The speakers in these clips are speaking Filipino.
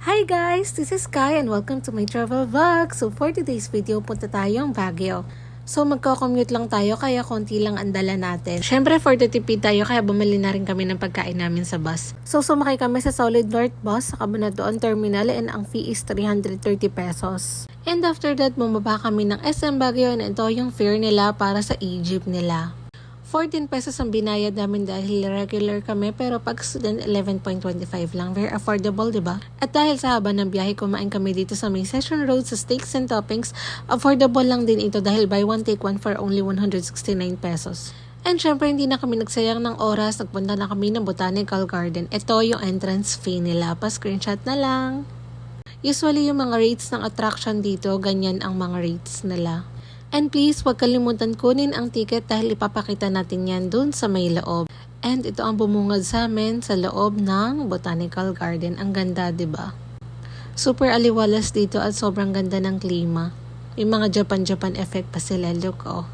Hi guys! This is Kai and welcome to my travel vlog. So for today's video, punta tayong Baguio. So magko-commute lang tayo kaya konti lang ang dala natin. Syempre for the tipid tayo kaya bumili na rin kami ng pagkain namin sa bus. So sumakay kami sa Solid North Bus sa Cabanatuan Terminal and ang fee is 330 pesos. And after that, bumaba kami ng SM Baguio and ito yung fare nila para sa e-jeep nila. 14 pesos ang binayad namin dahil regular kami pero pag student 11.25 lang. Very affordable, diba? At dahil sa haba ng biyahe, kumain kami dito sa may Session Road sa steaks and toppings. Affordable lang din ito dahil buy one take one for only 169 pesos. And syempre hindi na kami nagsayang ng oras, nagpunta na kami ng Botanical Garden. Ito yung entrance fee nila, pa-screenshot na lang. Usually yung mga rates ng attraction dito, ganyan ang mga rates nila. And please, huwag kalimutan kunin ang ticket dahil ipapakita natin yan dun sa may loob. And ito ang bumungad sa amin sa loob ng Botanical Garden. Ang ganda, diba? Super aliwalas dito at sobrang ganda ng klima. May mga Japan effect pa sila. Look, oh.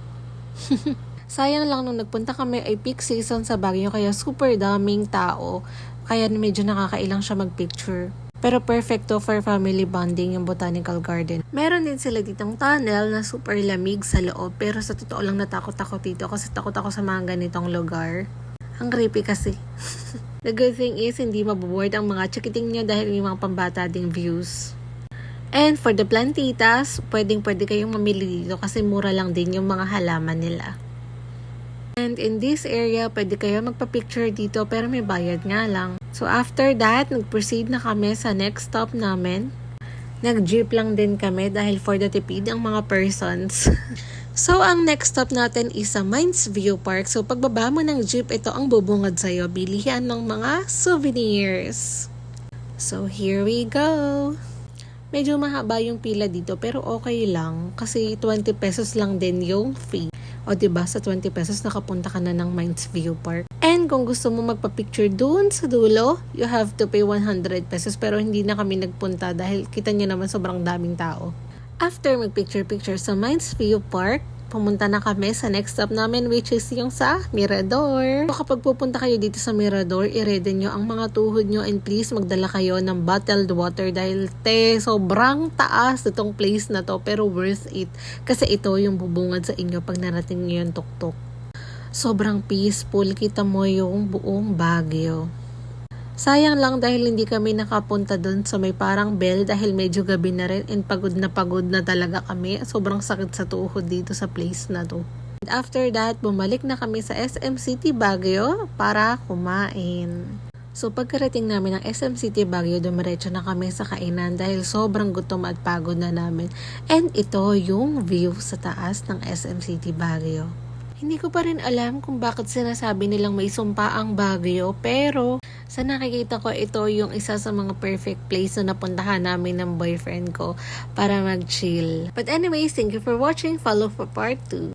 Sayang lang nung nagpunta kami ay peak season sa Baguio kaya super daming tao. Kaya medyo nakakailang siya magpicture. Pero perfecto for family bonding yung Botanical Garden. Meron din sila ditong tunnel na super lamig sa loob. Pero sa totoo lang natakot ako dito kasi takot ako sa mga ganitong lugar. Ang creepy kasi. The good thing is hindi maboboard ang mga chikiting nyo dahil may mga pambata ding views. And for the plantitas, pwede kayong mamili dito kasi mura lang din yung mga halaman nila. And in this area, pwede kayo magpa-picture dito pero may bayad nga lang. So after that, nag-proceed na kami sa next stop namin. Nag-jeep lang din kami dahil for the tipid ang mga persons. So ang next stop natin is sa Mines View Park. So pagbaba mo ng jeep, ito ang bubungad sa'yo. Bilihan ng mga souvenirs. So here we go. Medyo mahaba yung pila dito pero okay lang kasi 20 pesos lang din yung fee. O diba, sa 20 pesos nakapunta ka na ng Mines View Park. And kung gusto mo magpa-picture dun sa dulo, you have to pay 100 pesos. Pero hindi na kami nagpunta dahil kita nyo naman sobrang daming tao. After mag-picture sa Mines View Park, pumunta na kami sa next stop namin which is yung sa Mirador. So kapag pupunta kayo dito sa Mirador, i-ready nyo ang mga tuhod nyo and please magdala kayo ng bottled water dahil sobrang taas itong place na to pero worth it kasi ito yung bubungad sa inyo pag narating nyo yung tuktok. Sobrang peaceful, kita mo yung buong Baguio. Sayang lang dahil hindi kami nakapunta doon sa may parang bell dahil medyo gabi na rin and pagod na talaga kami. Sobrang sakit sa tuhod dito sa place na to. And after that, bumalik na kami sa SM City Baguio para kumain. So pagkarating namin ng SM City Baguio, dumiretso na kami sa kainan dahil sobrang gutom at pagod na namin. And ito yung view sa taas ng SM City Baguio. Hindi ko pa rin alam kung bakit sinasabi nilang may sumpa ang Baguio pero sa nakikita ko ito yung isa sa mga perfect place na napuntahan namin ng boyfriend ko para mag-chill. But anyways, thank you for watching. Follow for part 2.